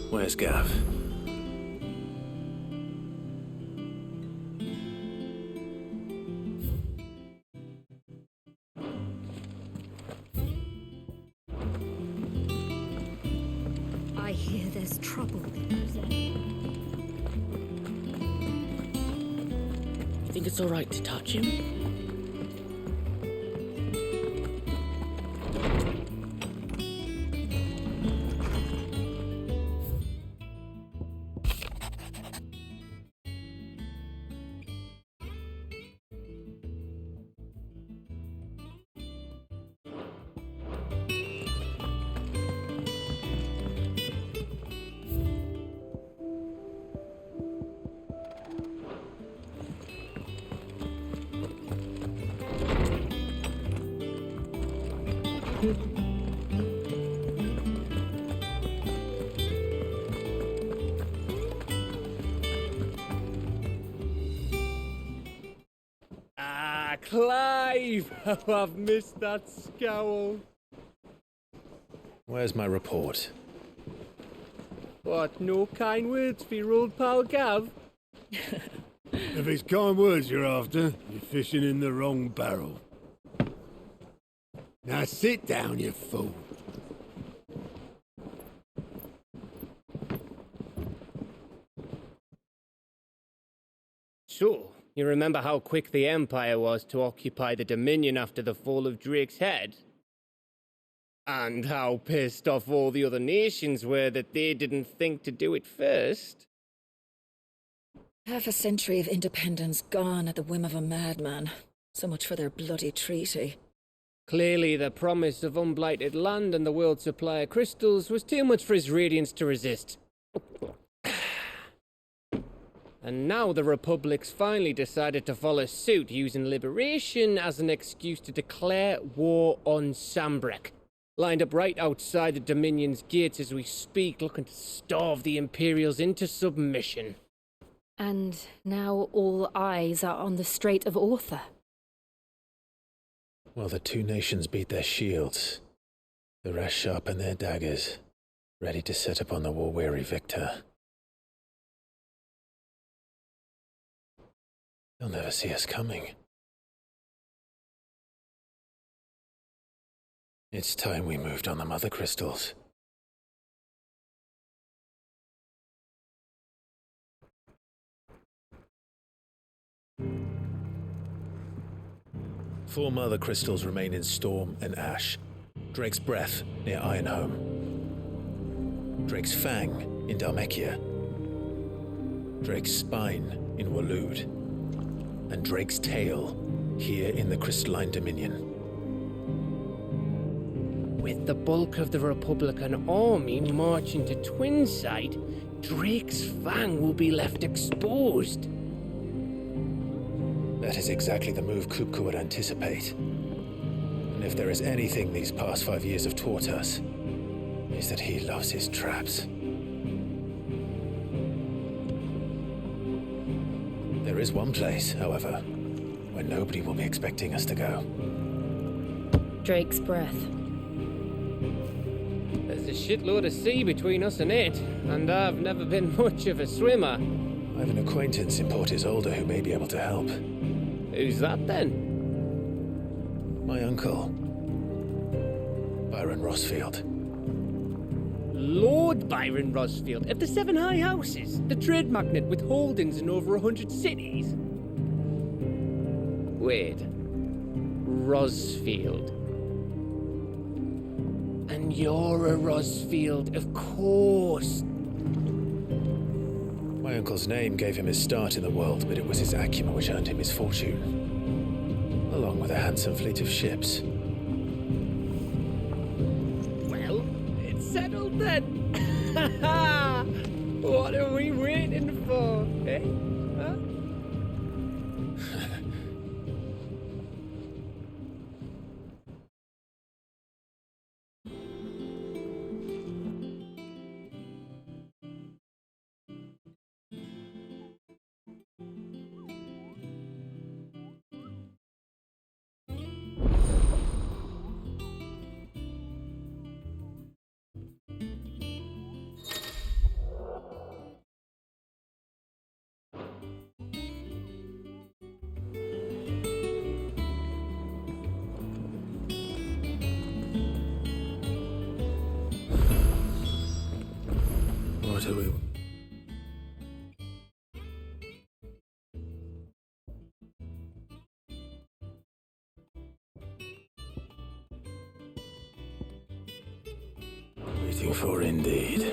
Where's Gav? I hear there's trouble. You think it's alright to touch him? Ah, Clive! How I've missed that scowl. Where's my report? What, no kind words for your old pal Gav? If it's kind words you're after, you're fishing in the wrong barrel. Now sit down, you fool. So, you remember how quick the Empire was to occupy the Dominion after the fall of Drake's head? And how pissed off all the other nations were that they didn't think to do it first? Half a century of independence gone at the whim of a madman. So much for their bloody treaty. Clearly, the promise of unblighted land and the world's supply of crystals was too much for his radiance to resist. And now the Republic's finally decided to follow suit, using liberation as an excuse to declare war on Sambrek. Lined up right outside the Dominion's gates as we speak, looking to starve the Imperials into submission. And now all eyes are on the Strait of Author. Well, the two nations beat their shields. The rest sharpen their daggers, ready to set upon the war-weary victor. They'll never see us coming. It's time we moved on the mother crystals. Four mother crystals remain in Storm and Ash. Drake's Breath near Ironhome. Drake's Fang in Dhalmekia. Drake's Spine in Waloed. And Drake's Tail here in the Crystalline Dominion. With the bulk of the Republican army marching to Twinside, Drake's Fang will be left exposed. That is exactly the move Kupka would anticipate. And if there is anything these past 5 years have taught us, is that he loves his traps. There is one place, however, where nobody will be expecting us to go. Drake's Breath. There's a shitload of sea between us and it, and I've never been much of a swimmer. I have an acquaintance in Port Isolde who may be able to help. Who's that then? My uncle, Byron Rosfield. Lord Byron Rosfield of the Seven High Houses, the trade magnate with holdings in over 100 cities. Wait, Rosfield. And you're a Rosfield, of course. My uncle's name gave him his start in the world, but it was his acumen which earned him his fortune, along with a handsome fleet of ships. Well, it's settled then. What are we waiting for, eh? Huh? who he... Waiting for indeed.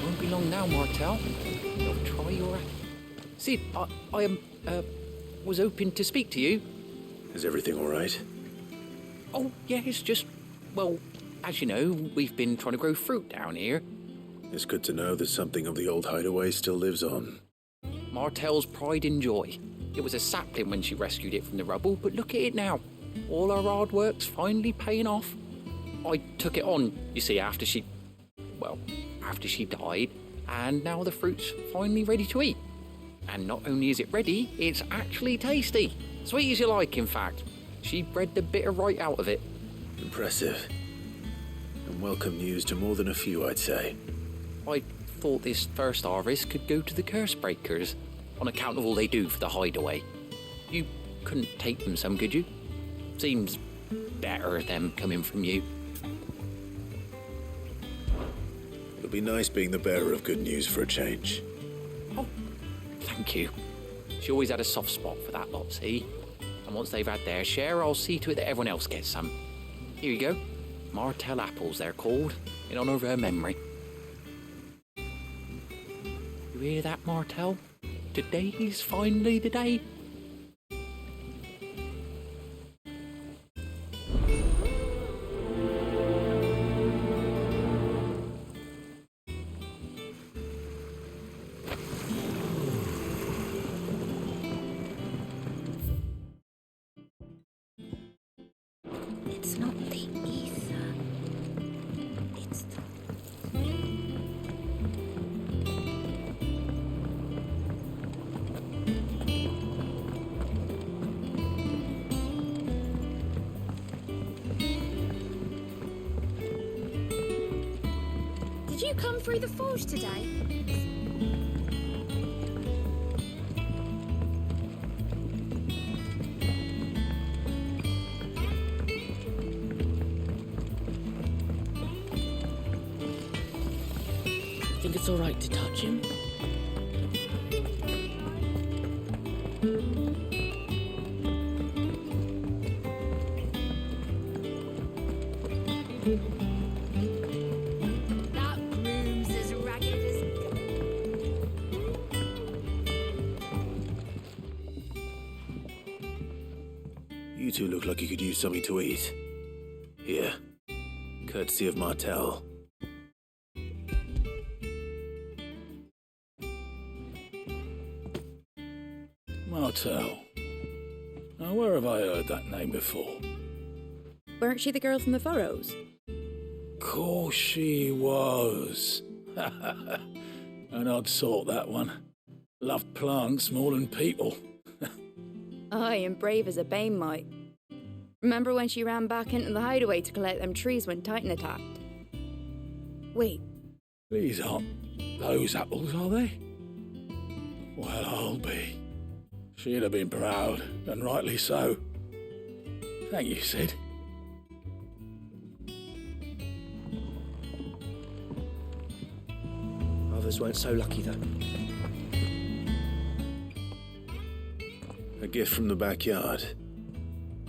Won't be long now, Martel. You'll try your... Sid, I was hoping to speak to you. Is everything all right? Oh, yeah, it's just... Well, as you know, we've been trying to grow fruit down here. It's good to know that something of the old hideaway still lives on. Martel's pride and joy. It was a sapling when she rescued it from the rubble, but look at it now. All our hard work's finally paying off. I took it on, you see, after she died, and now the fruit's finally ready to eat. And not only is it ready, it's actually tasty. Sweet as you like, in fact. She bred the bitter right out of it. Impressive. And welcome news to more than a few, I'd say. I thought this first harvest could go to the curse breakers, on account of all they do for the hideaway. You couldn't take them some, could you? Seems better them coming from you. It'll be nice being the bearer of good news for a change. Oh, thank you. She always had a soft spot for that lot, see? And once they've had their share, I'll see to it that everyone else gets some. Here you go. Martel apples, they're called, in honour of her memory. You hear that, Martel? Today's finally the day. It's not the ether. It's the... Did you come through the forge today? Think it's all right to touch him? That room's as ragged as... You two look like you could use something to eat. Here. Courtesy of Martel. Martel. Now, where have I heard that name before? Weren't she the girl from the furrows? Course she was. An odd sort, that one. Loved plants more than people. Aye, and brave as a bane might. Remember when she ran back into the hideaway to collect them trees when Titan attacked? Wait, These aren't those apples, are they? Well, I'll be. She'd have been proud, and rightly so. Thank you, Sid. Others weren't so lucky, though. A gift from the backyard.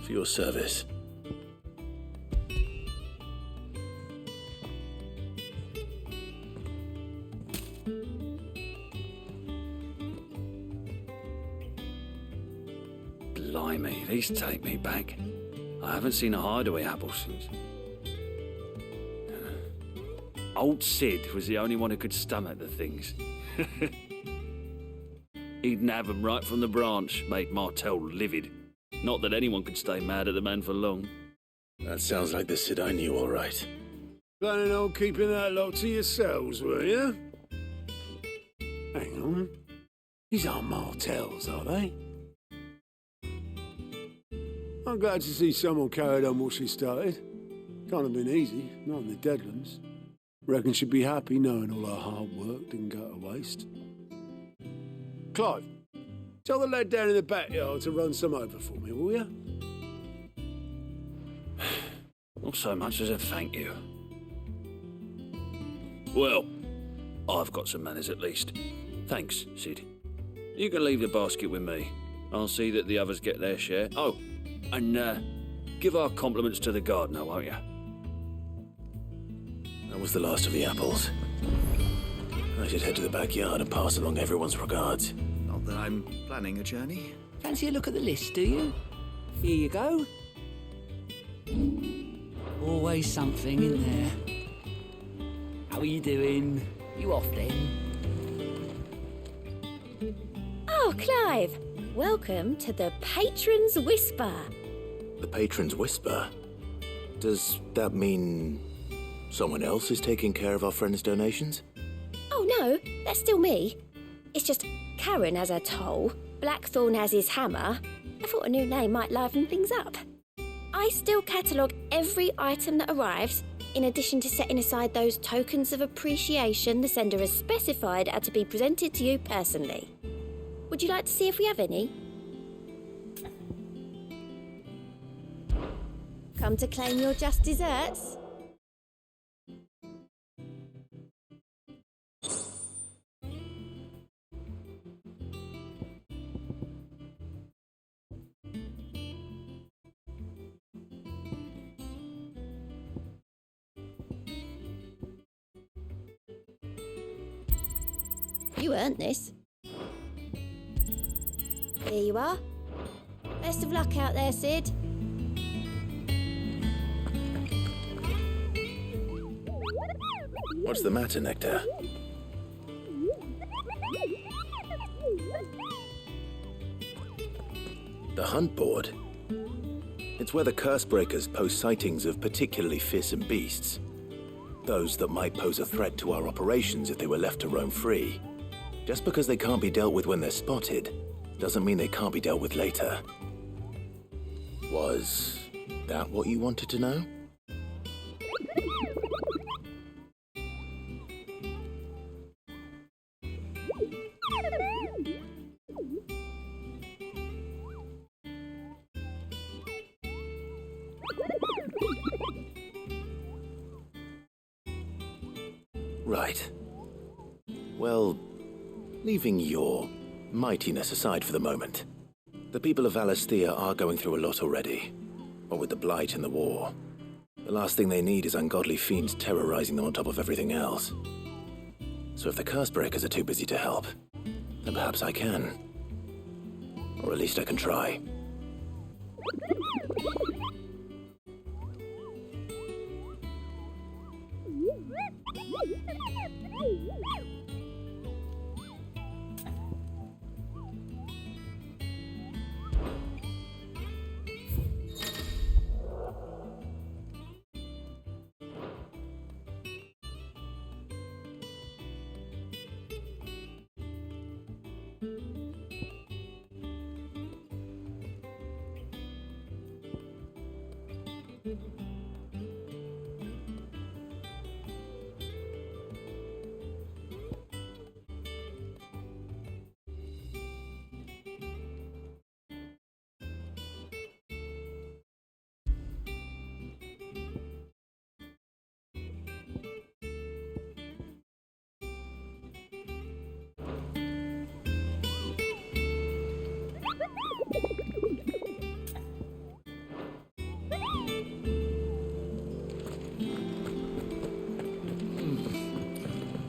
For your service. Blimey, these take me back. I haven't seen a hideaway apple since. Old Sid was the only one who could stomach the things. He'd nab 'em right from the branch, make Martel livid. Not that anyone could stay mad at the man for long. That sounds like the Sid I knew, all right. Planning on keeping that lot to yourselves, were you? Hang on. These aren't Martells, are they? I'm glad to see someone carried on what she started. Can't have been easy, not in the Deadlands. Reckon she'd be happy knowing all her hard work didn't go to waste. Clive, tell the lad down in the backyard to run some over for me, will you? Not so much as a thank you. Well, I've got some manners at least. Thanks, Sid. You can leave the basket with me. I'll see that the others get their share. Oh, and give our compliments to the gardener, won't you? That was the last of the apples. I should head to the backyard and pass along everyone's regards. Not that I'm planning a journey. Fancy a look at the list, do you? Here you go. Always something in there. How are you doing? You off then? Oh, Clive! Welcome to the Patron's Whisper. The Patron's Whisper? Does that mean someone else is taking care of our friends' donations? Oh no, that's still me. It's just Karen has her toll, Blackthorn has his hammer. I thought a new name might liven things up. I still catalogue every item that arrives, in addition to setting aside those tokens of appreciation the sender has specified are to be presented to you personally. Would you like to see if we have any? Come to claim your just desserts? You earned this. Here you are. Best of luck out there, Sid. What's the matter, Nectar? The hunt board? It's where the curse breakers post sightings of particularly fearsome beasts. Those that might pose a threat to our operations if they were left to roam free. Just because they can't be dealt with when they're spotted, doesn't mean they can't be dealt with later. Was that what you wanted to know? Right. Well, leaving your mightiness aside for the moment, the people of Valisthea are going through a lot already. What with the Blight and the war. The last thing they need is ungodly fiends terrorizing them on top of everything else. So if the Cursebreakers are too busy to help, then perhaps I can. Or at least I can try.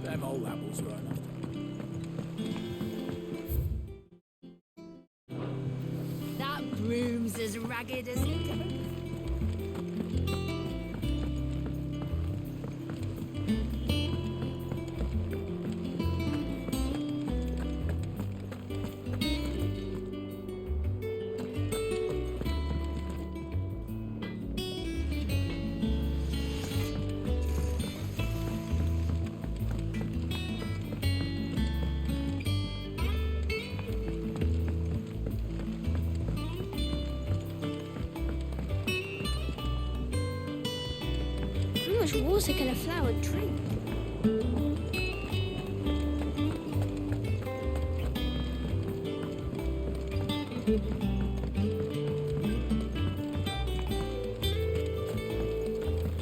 Them old apples were enough. That broom's as ragged as it goes. much water can a flower drink?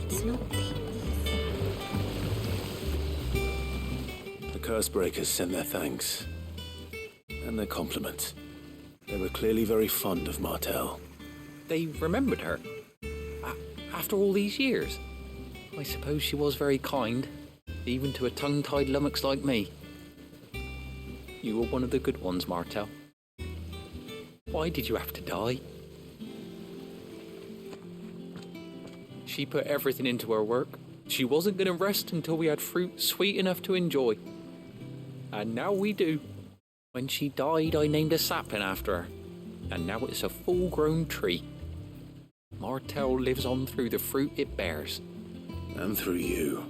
It's not The Cursebreakers sent their thanks. And their compliments. They were clearly very fond of Martell. They remembered her. After all these years. I suppose she was very kind, even to a tongue-tied lummox like me. You were one of the good ones, Martell. Why did you have to die? She put everything into her work. She wasn't going to rest until we had fruit sweet enough to enjoy. And now we do. When she died, I named a sapling after her. And now it's a full-grown tree. Martell lives on through the fruit it bears. And through you.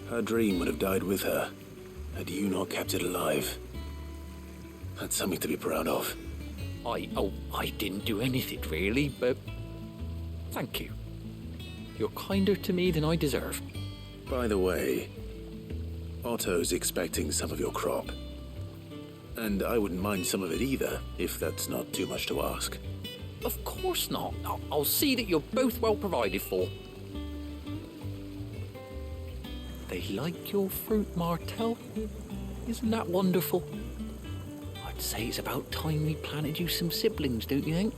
Her dream would have died with her, had you not kept it alive. That's something to be proud of. I didn't do anything really, but thank you. You're kinder to me than I deserve. By the way, Otto's expecting some of your crop. And I wouldn't mind some of it either, if that's not too much to ask. Of course not. I'll see that you're both well provided for. They like your fruit, Martell. Isn't that wonderful? I'd say it's about time we planted you some siblings, don't you think?